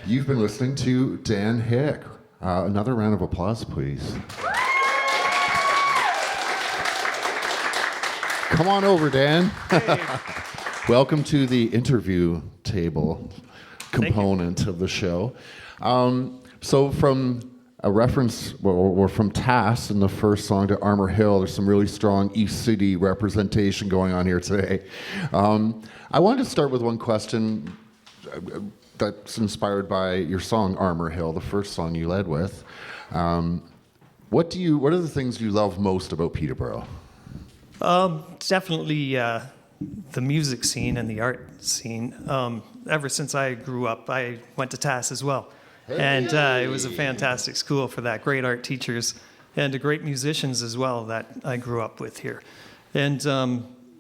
You've been listening to Dan Hick. Another round of applause, please. Come on over, Dan. Hey. Welcome to the interview table component of the show. So from a reference, or from Tass in the first song to Armour Hill, there's some really strong East City representation going on here today. I wanted to start with one question that's inspired by your song Armour Hill, the first song you led with. What are the things you love most about Peterborough? Definitely the music scene and the art scene. Ever since I grew up, I went to Tass as well. And it was a fantastic school for that. Great art teachers and great musicians as well that I grew up with here. And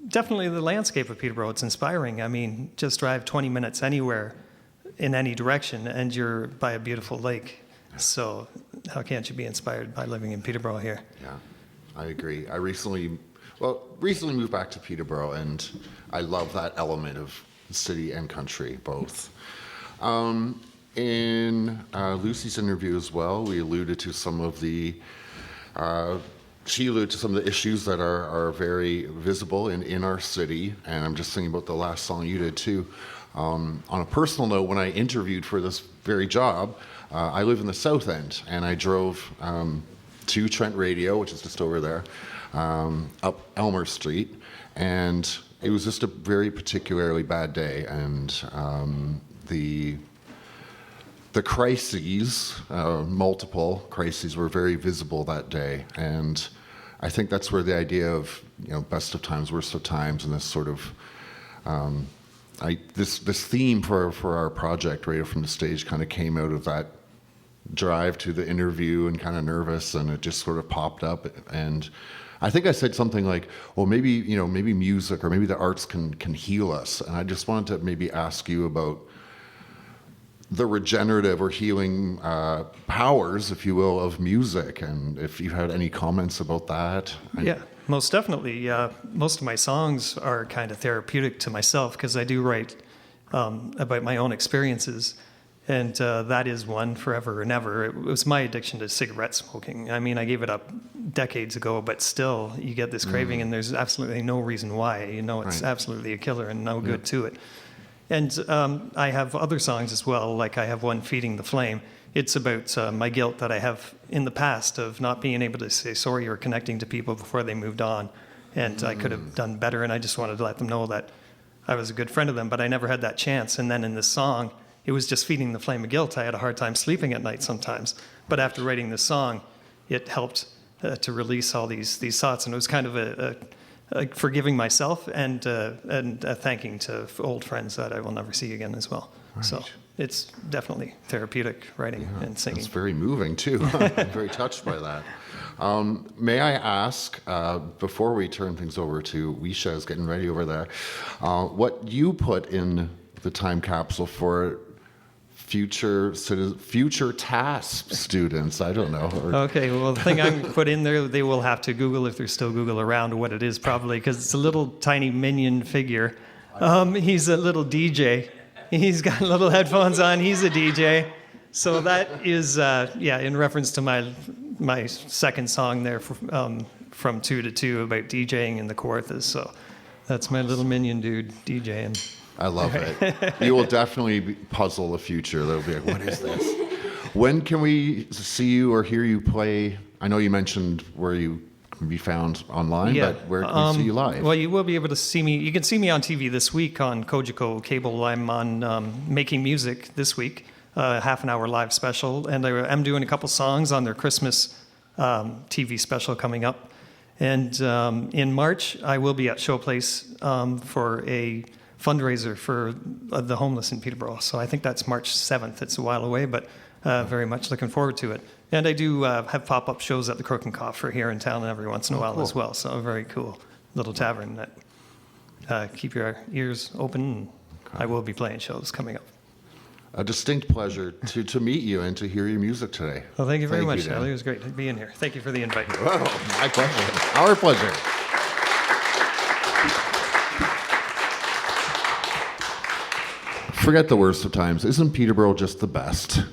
definitely the landscape of Peterborough, it's inspiring. I mean, just drive 20 minutes anywhere in any direction and you're by a beautiful lake. So how can't you be inspired by living in Peterborough here? Yeah, I agree. I recently moved back to Peterborough, and I love that element of city and country, both. In Lucy's interview as well, we alluded to some of the issues that are very visible in our city, and I'm just thinking about the last song you did too. On a personal note, when I interviewed for this very job, I live in the South End, and I drove to Trent Radio, which is just over there, up Elmer Street, and it was just a very particularly bad day, and the crises, multiple crises, were very visible that day, and I think that's where the idea of best of times, worst of times, and this sort of this theme for our project, Radio from the Stage, kind of came out of that drive to the interview and kind of nervous, and it just sort of popped up. And I think I said something like, well, maybe music or maybe the arts can heal us. And I just wanted to maybe ask you about the regenerative or healing powers, if you will, of music, and if you had any comments about that. Yeah, most definitely. Most of my songs are kind of therapeutic to myself because I do write about my own experiences. And that is one, Forever and Ever. It was my addiction to cigarette smoking. I mean, I gave it up decades ago, but still, you get this craving, and there's absolutely no reason why. It's absolutely a killer and no good to it. And I have other songs as well, like I have one, Feeding the Flame. It's about my guilt that I have in the past of not being able to say sorry or connecting to people before they moved on. And I could have done better, and I just wanted to let them know that I was a good friend of them, but I never had that chance. And then in this song, it was just feeding the flame of guilt. I had a hard time sleeping at night sometimes. But after writing this song, it helped to release all these thoughts. And it was kind of a forgiving myself and thanking to old friends that I will never see again as well. Right. So it's definitely therapeutic writing and singing. It's very moving, too. I'm very touched by that. May I ask, before we turn things over to Wisha's getting ready over there, what you put in the time capsule for future TASP students? I don't know. Okay, well, the thing I'm put in there, they will have to Google, if there's still Google around, what it is probably, because it's a little tiny minion figure. He's a little DJ. He's got little headphones on. He's a DJ. So that is, in reference to my second song there, from 2 to 2, about DJing in the Kawarthas. So that's my little minion dude DJing. I love it. You will definitely puzzle the future. They'll be like, what is this? When can we see you or hear you play? I know you mentioned where you can be found online, but where can we see you live? Well, you will be able to see me. You can see me on TV this week on Kojiko Cable. I'm on Making Music this week, half an hour live special. And I'm doing a couple songs on their Christmas TV special coming up. And in March, I will be at Showplace for a fundraiser for the homeless in Peterborough. So I think that's March 7th. It's a while away, but very much looking forward to it. And I do have pop-up shows at the Crook and Coffer here in town every once in a while as well. So a very cool little tavern that keep your ears open. And I will be playing shows coming up. A distinct pleasure to meet you and to hear your music today. Well, thank you very much, Charlie. It was great being here. Thank you for the invite. Oh, my pleasure. Our pleasure. For Forget the worst of times. Isn't Peterborough just the best?